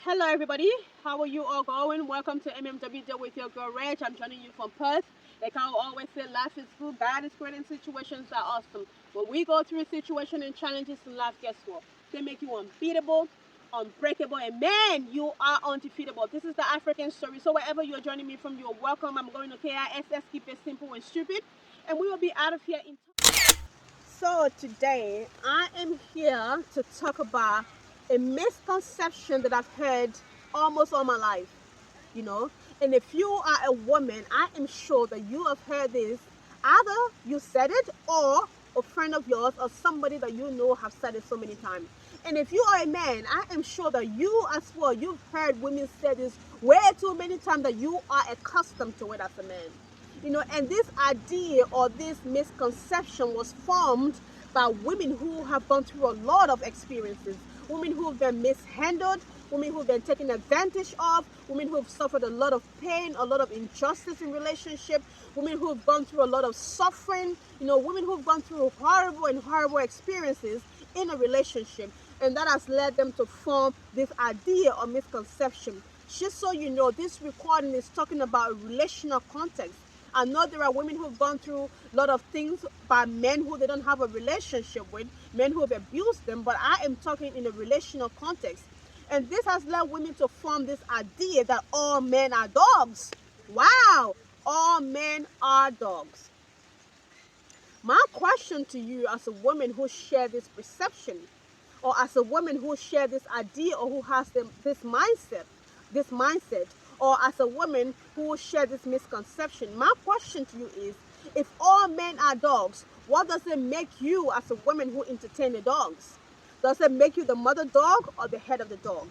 Hello everybody, how are you all going? Welcome to MMWD with your girl Reg. I'm joining you from Perth. Like I always say, life is good, God is great, and situations are awesome. When we go through a situation and challenges in life, guess what? They make you unbeatable, unbreakable, and man, you are undefeatable. This is the African story. So wherever you're joining me from, you're welcome. I'm going to KISS, keep it simple and stupid. And we will be out of here in So today I am here to talk about a misconception that I've heard almost all my life, you know. And if you are a woman, I am sure that you have heard this. Either you said it or a friend of yours or somebody that you know have said it so many times. And if you are a man, I am sure that you as well, you've heard women say this way too many times that you are accustomed to it as a man. And this idea or this misconception was formed by women who have gone through a lot of experiences, women who have been mishandled, women who have been taken advantage of, women who have suffered a lot of pain, a lot of injustice in relationship, women who have gone through a lot of suffering, women who have gone through horrible experiences in a relationship, and that has led them to form this idea or misconception. Just so you know, this recording is talking about relational context. I know there are women who've gone through a lot of things by men who they don't have a relationship with, men who have abused them, but I am talking in a relational context. And this has led women to form this idea that all men are dogs. Wow, all men are dogs. My question to you as a woman who share this perception, or as a woman who share this idea or who has this mindset, or as a woman who share this misconception, my question to you is, if all men are dogs, what does it make you as a woman who entertain the dogs? Does it make you the mother dog or the head of the dog?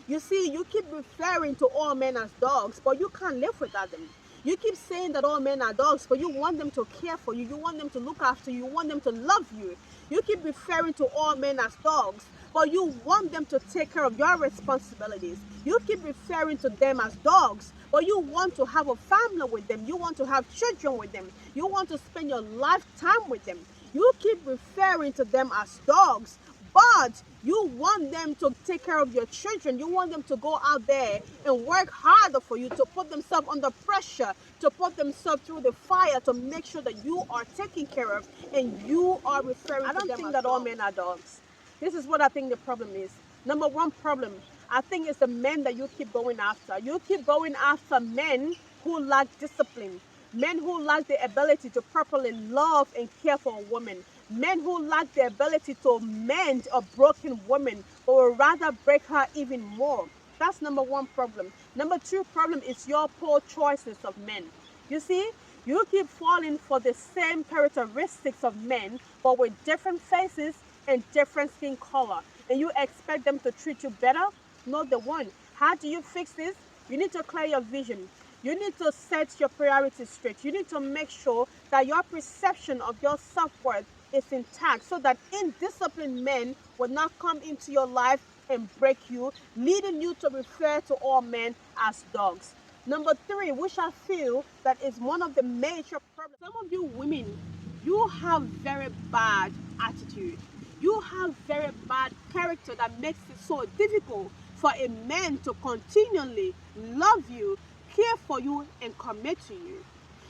You see, you keep referring to all men as dogs, but you can't live without them. You keep saying that all men are dogs, but you want them to care for you. You want them to look after you. You want them to love you. You keep referring to all men as dogs, but you want them to take care of your responsibilities. You keep referring to them as dogs, but you want to have a family with them. You want to have children with them. You want to spend your lifetime with them. You keep referring to them as dogs, but you want them to take care of your children. You want them to go out there and work harder for you, to put themselves under pressure, to put themselves through the fire, to make sure that you are taken care of, and you are referring to them. I don't think that all men are dogs. This is what I think the problem is. Number one problem, I think, is the men that you keep going after. You keep going after men who lack discipline, men who lack the ability to properly love and care for a woman, men who lack the ability to mend a broken woman, but will rather break her even more. That's number one problem. Number two problem is your poor choices of men. You see, you keep falling for the same characteristics of men, but with different faces and different skin color, and you expect them to treat you better. Not the one. How do you fix this? You need to clear your vision. You need to set your priorities straight. You need to make sure that your perception of your self-worth is intact, so that indisciplined men will not come into your life and break you, leading you to refer to all men as dogs. Number three, which I feel that is one of the major problems. Some of you women, you have very bad attitude. You have very bad character that makes it so difficult for a man to continually love you, care for you, and commit to you.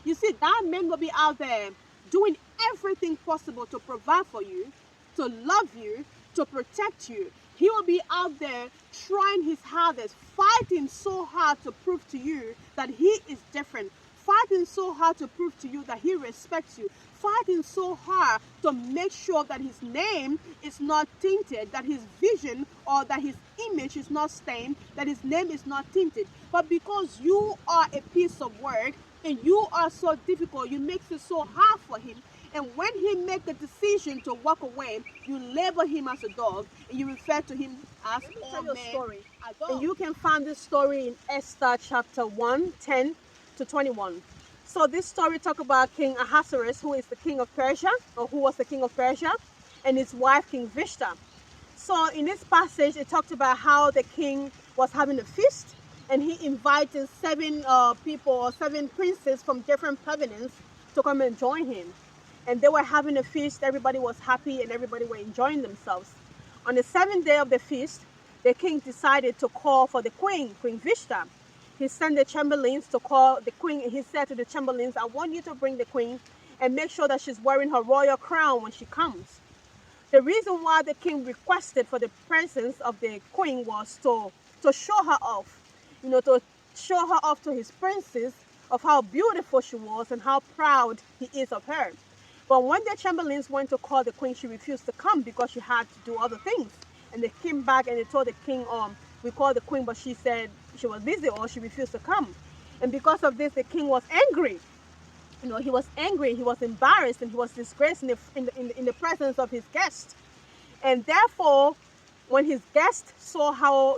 You see, that man will be out there doing everything possible to provide for you, to love you, to protect you. He will be out there trying his hardest, fighting so hard to prove to you that he is different, fighting so hard to prove to you that he respects you, fighting so hard to make sure that his name is not tainted, that his vision or that his image is not stained, that his name is not tainted. But because you are a piece of work and you are so difficult, you make it so hard for him. And when he makes the decision to walk away, you label him as a dog and you refer to him as all men. Story. And you can find this story in Esther chapter 1, 10 to 21. So this story talks about King Ahasuerus, who is the king of Persia, or who was the king of Persia, and his wife, King Vishta. So in this passage, it talked about how the king was having a feast, and he invited seven people or seven princes from different provinces to come and join him. And they were having a feast. Everybody was happy and everybody were enjoying themselves. On the seventh day of the feast, the king decided to call for the queen, Queen Vishta. He sent the chamberlains to call the queen, and he said to the chamberlains, I want you to bring the queen and make sure that she's wearing her royal crown when she comes. The reason why the king requested for the presence of the queen was to show her off, to show her off to his princes of how beautiful she was and how proud he is of her. But when the chamberlains went to call the queen, she refused to come because she had to do other things. And they came back and they told the king, we called the queen, but she said she was busy or she refused to come. And because of this, the king was angry. He was angry, he was embarrassed, and he was disgraced in the presence of his guest. And therefore, when his guests saw how,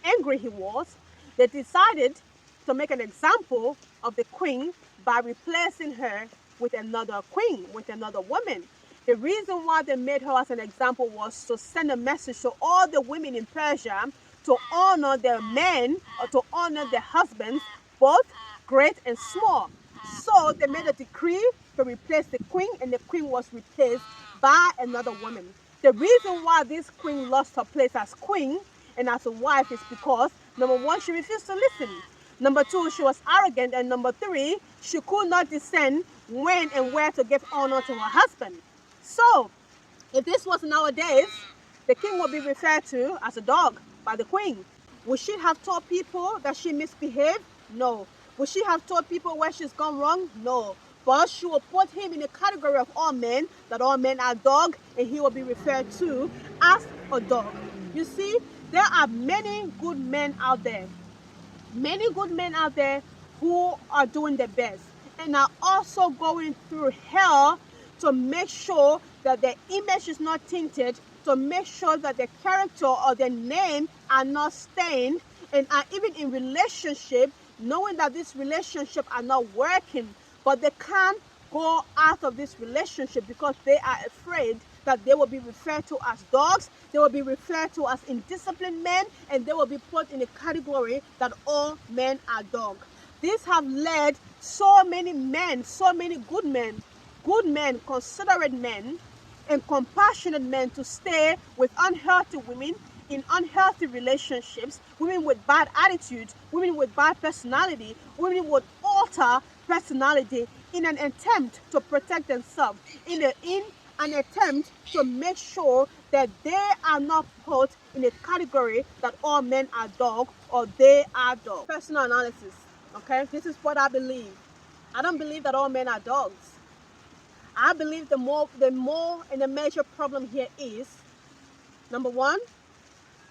angry he was, they decided to make an example of the queen by replacing her with another queen, with another woman. The reason why they made her as an example was to send a message to all the women in Persia to honor their men, or to honor their husbands, both great and small. So they made a decree to replace the queen, and the queen was replaced by another woman. The reason why this queen lost her place as queen and as a wife is because, number one, she refused to listen. Number two, she was arrogant. And number three, she could not discern when and where to give honor to her husband. So, if this was nowadays, the king would be referred to as a dog by the queen. Would she have told people that she misbehaved? No. Would she have told people where she's gone wrong? No. But she will put him in the category of all men, that all men are dogs, and he will be referred to as a dog. You see, there are many good men out there. Many good men out there who are doing their best and are also going through hell to make sure that their image is not tainted, to make sure that their character or their name are not stained, and are even in relationship knowing that this relationship are not working, but they can't go out of this relationship because they are afraid that they will be referred to as dogs, they will be referred to as indisciplined men, and they will be put in a category that all men are dogs. These have led so many men, so many good men, considerate men, and compassionate men to stay with unhealthy women, in unhealthy relationships, women with bad attitudes, women with bad personality, women with alter personality, in an attempt to protect themselves, in an attempt to make sure that they are not put in a category that all men are dogs or they are dogs. Personal analysis, okay? This is what I believe. I don't believe that all men are dogs. I believe the more and the major problem here is, number one,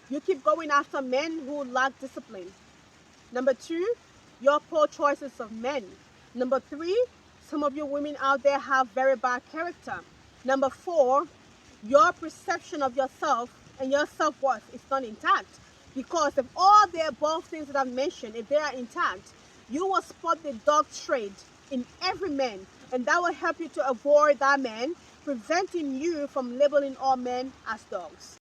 you keep going after men who lack discipline. Number two, your poor choices of men. Number three, some of you women out there have very bad character. Number four, your perception of yourself and your self-worth is not intact. Because if all the above things that I've mentioned, if they are intact, you will spot the dog trait in every man, and that will help you to avoid that man, preventing you from labeling all men as dogs.